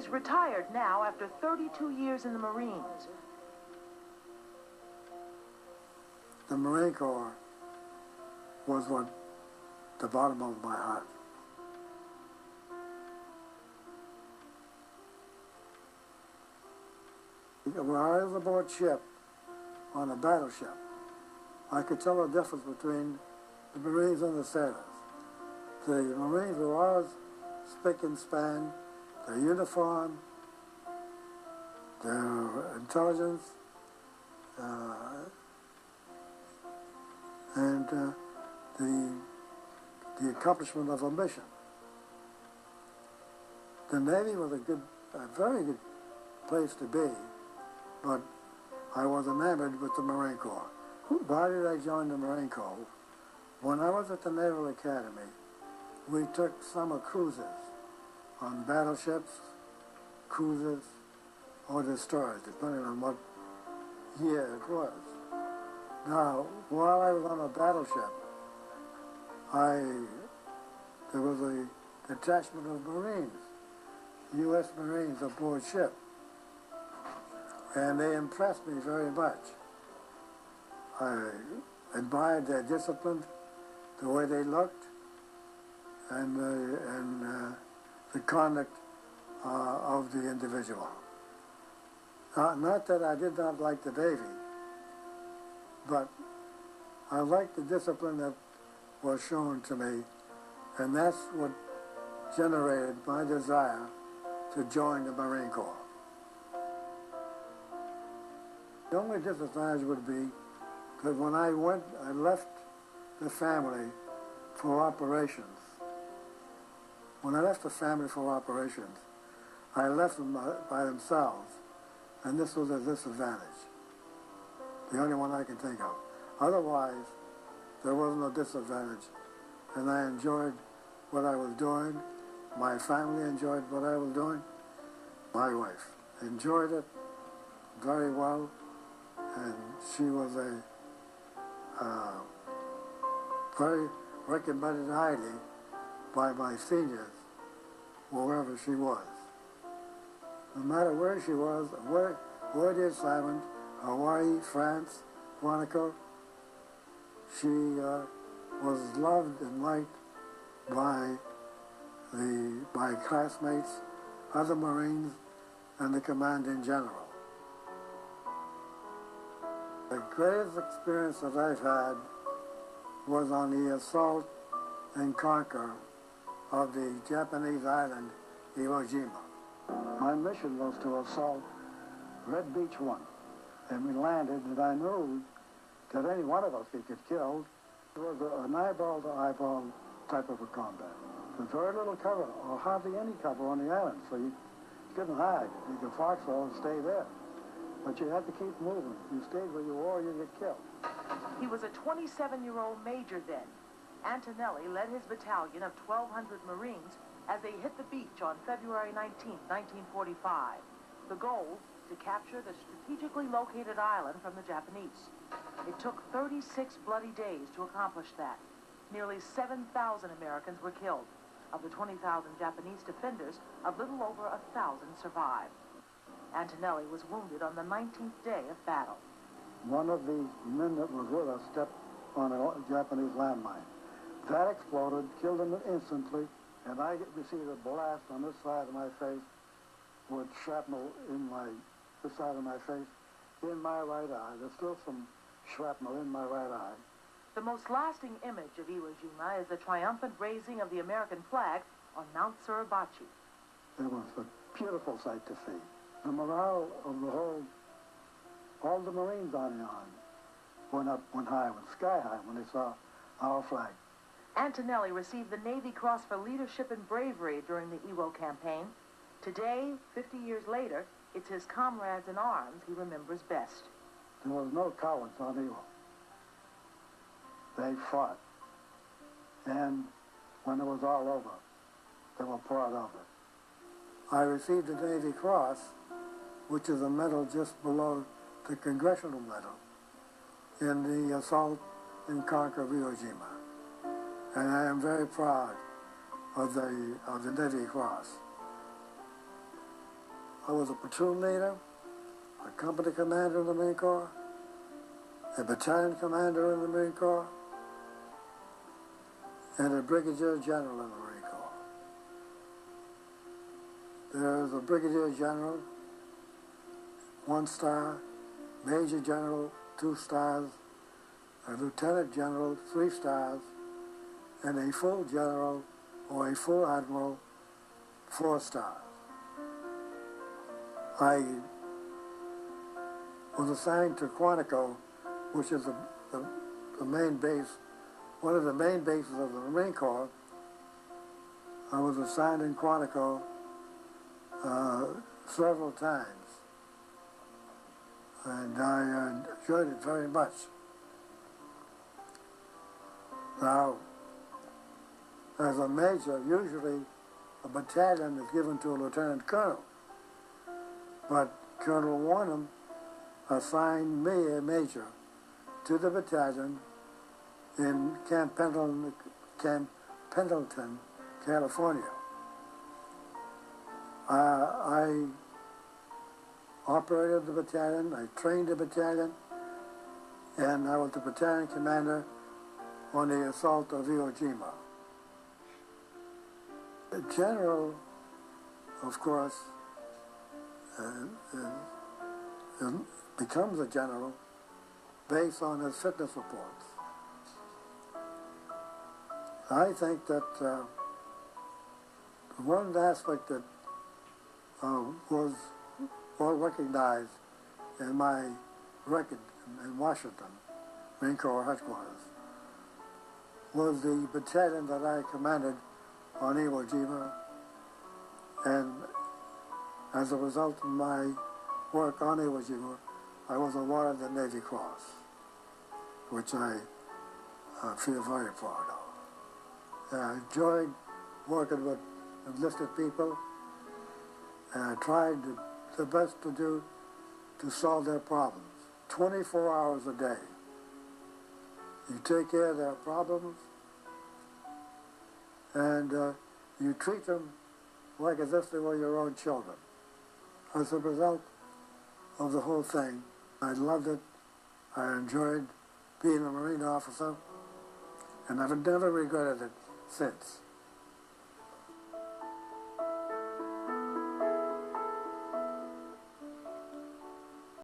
He's retired now after 32 years in the Marines. The Marine Corps was what the bottom of my heart. When I was aboard ship, on a battleship, I could tell the difference between the Marines and the sailors. The Marines were always spick and span, their uniform, their intelligence, and the accomplishment of a mission. The Navy was a very good place to be, but I was enamored with the Marine Corps. Why did I join the Marine Corps? When I was at the Naval Academy, we took summer cruises on battleships, cruisers, or destroyers, depending on what year it was. Now, while I was on a battleship, there was a detachment of Marines, U.S. Marines aboard ship, and they impressed me very much. I admired their discipline, the way they looked, and the conduct of the individual. Not that I did not like the Navy, but I liked the discipline that was shown to me, and that's what generated my desire to join the Marine Corps. The only disadvantage would be that when I left the family for operations. When I left the family for operations, I left them by themselves, and this was a disadvantage. The only one I can think of. Otherwise, there was no disadvantage, and I enjoyed what I was doing. My family enjoyed what I was doing. My wife enjoyed it very well, and she was a very recommended highly by my seniors, wherever she was. No matter where she was, where the assignment, Hawaii, France, Monaco, she was loved and liked by classmates, other Marines, and the command in general. The greatest experience that I've had was on the assault and conquer of the Japanese island, Iwo Jima. My mission was to assault Red Beach 1, and we landed, and I knew that any one of us could get killed. It was an eyeball-to-eyeball type of a combat. There's very little cover, or hardly any cover on the island, so you couldn't hide. You could foxhole and stay there. But you had to keep moving. You stayed where you were, you'd get killed. He was a 27-year-old major then. Antonelli led his battalion of 1,200 Marines as they hit the beach on February 19, 1945. The goal, to capture the strategically located island from the Japanese. It took 36 bloody days to accomplish that. Nearly 7,000 Americans were killed. Of the 20,000 Japanese defenders, a little over 1,000 survived. Antonelli was wounded on the 19th day of battle. One of the men that was with us stepped on a Japanese landmine. That exploded, killed him instantly, and I received a blast on this side of my face with shrapnel in this side of my face, in my right eye. There's still some shrapnel in my right eye. The most lasting image of Iwo Jima is the triumphant raising of the American flag on Mount Suribachi. It was a beautiful sight to see. The morale of all the Marines on the island went high, went sky high when they saw our flag. Antonelli received the Navy Cross for leadership and bravery during the Iwo campaign. Today, 50 years later, it's his comrades in arms he remembers best. There was no cowards on Iwo. They fought. And when it was all over, they were proud of it. I received the Navy Cross, which is a medal just below the Congressional Medal, in the assault and conquer of Iwo Jima. And I am very proud of the Navy Cross. I was a platoon leader, a company commander in the Marine Corps, a battalion commander in the Marine Corps, and a brigadier general in the Marine Corps. There's a brigadier general, 1 star, major general, 2 stars, a lieutenant general, 3 stars, and a full general or a full admiral, 4 stars. I was assigned to Quantico, which is the main base, one of the main bases of the Marine Corps. I was assigned in Quantico several times, and I enjoyed it very much. Now, as a major, usually a battalion is given to a lieutenant colonel, but Colonel Warnham assigned me, a major, to the battalion in Camp Pendleton, California. I operated the battalion, I trained the battalion, and I was the battalion commander on the assault of Iwo Jima. The general, of course, becomes a general based on his fitness reports. I think that one aspect that was well recognized in my record in Washington, Marine Corps headquarters, was the battalion that I commanded on Iwo Jima, and as a result of my work on Iwo Jima, I was awarded the Navy Cross, which I feel very proud of. I enjoyed working with enlisted people, and I tried the best to do to solve their problems. 24 hours a day. You take care of their problems, and you treat them like as if they were your own children. As a result of the whole thing, I loved it. I enjoyed being a Marine officer, and I've never regretted it since.